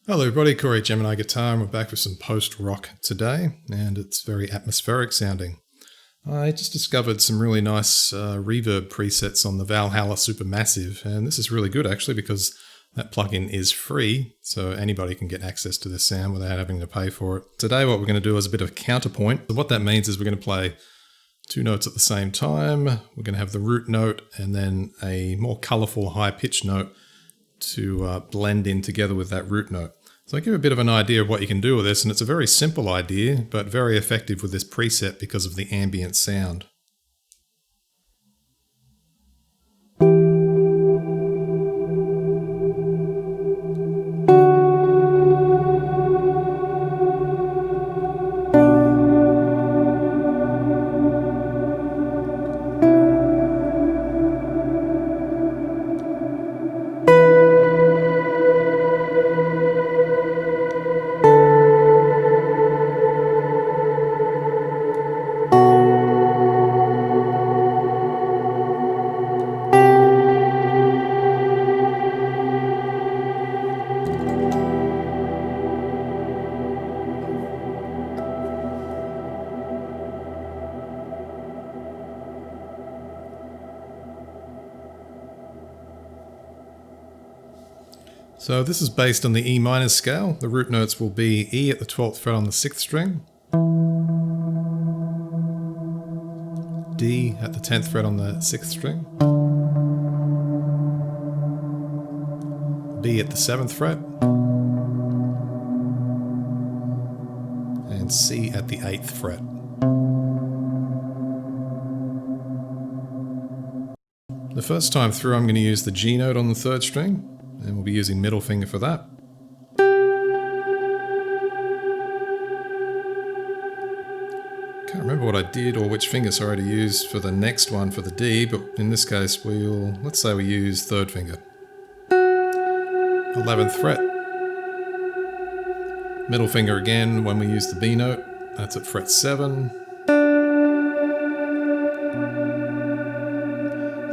Hello everybody, Corey Gemini Guitar, and we're back with some post-rock today, and it's very atmospheric sounding. I just discovered some really nice reverb presets on the Valhalla Supermassive, and this is really good actually because that plugin is free, so anybody can get access to this sound without having to pay for it. Today what we're going to do is a bit of counterpoint. So what that means is we're going to play two notes at the same time. We're going to have the root note and then a more colourful high-pitched note to blend in together with that root note. So I give a bit of an idea of what you can do with this, and it's a very simple idea, but very effective with this preset because of the ambient sound. So this is based on the E minor scale. The root notes will be E at the 12th fret on the 6th string, D at the 10th fret on the 6th string, B at the 7th fret, and C at the 8th fret. The first time through I'm going to use the G note on the 3rd string, and we'll be using middle finger for that. Can't remember what I did or which finger, sorry, to use for the next one for the D, but in this case let's say we use 3rd finger. 11th fret. Middle finger again when we use the B note, that's at fret 7.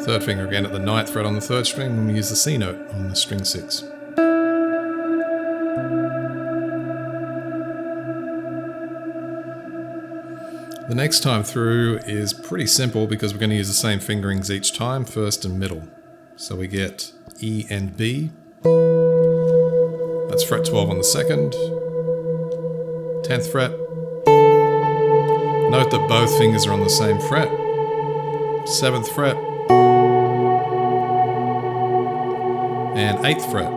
3rd finger again at the 9th fret on the 3rd string when we use the C note on the string 6. The next time through is pretty simple because we're going to use the same fingerings each time, first and middle. So we get E and B. That's fret 12 on the 2nd. 10th fret. Note that both fingers are on the same fret. 7th fret. And 8th fret.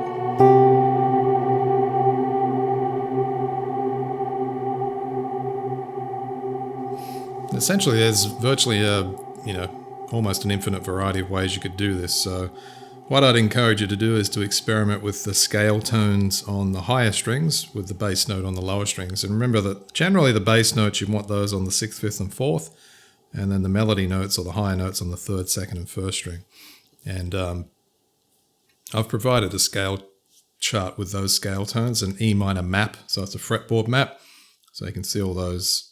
Essentially there's virtually almost an infinite variety of ways you could do this, so what I'd encourage you to do is to experiment with the scale tones on the higher strings with the bass note on the lower strings, and remember that generally the bass notes you want those on the 6th, 5th and 4th, and then the melody notes or the higher notes on the 3rd, 2nd and 1st string. And I've provided a scale chart with those scale tones, an E minor map, so it's a fretboard map, so you can see all those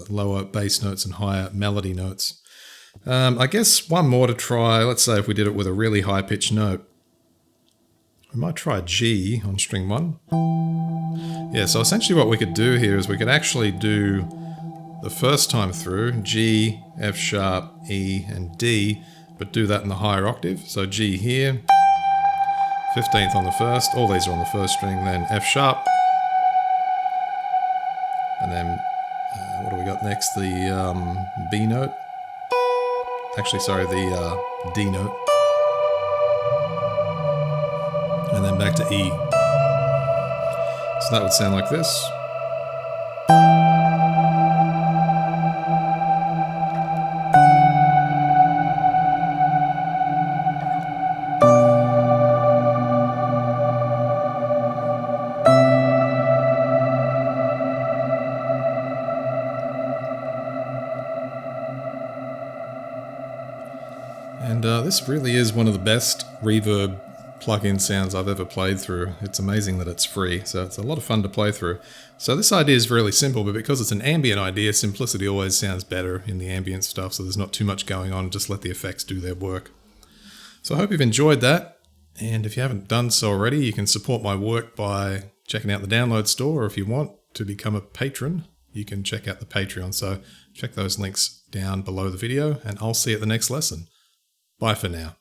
lower bass notes and higher melody notes. I guess one more to try. Let's say if we did it with a really high pitched note, we might try G on string 1. Yeah, so essentially what we could do here is we could actually do the first time through G, F sharp, E and D, but do that in the higher octave. So G here, 15th on the 1st, all these are on the 1st string, then F sharp, and then what do we got next? The B note. Actually, sorry, the D note. And then back to E. So that would sound like this. And this really is one of the best reverb plug-in sounds I've ever played through. It's amazing that it's free, so it's a lot of fun to play through. So this idea is really simple, but because it's an ambient idea, simplicity always sounds better in the ambient stuff, so there's not too much going on, just let the effects do their work. So I hope you've enjoyed that. And if you haven't done so already, you can support my work by checking out the download store, or if you want to become a patron, you can check out the Patreon. So check those links down below the video, and I'll see you at the next lesson. Bye for now.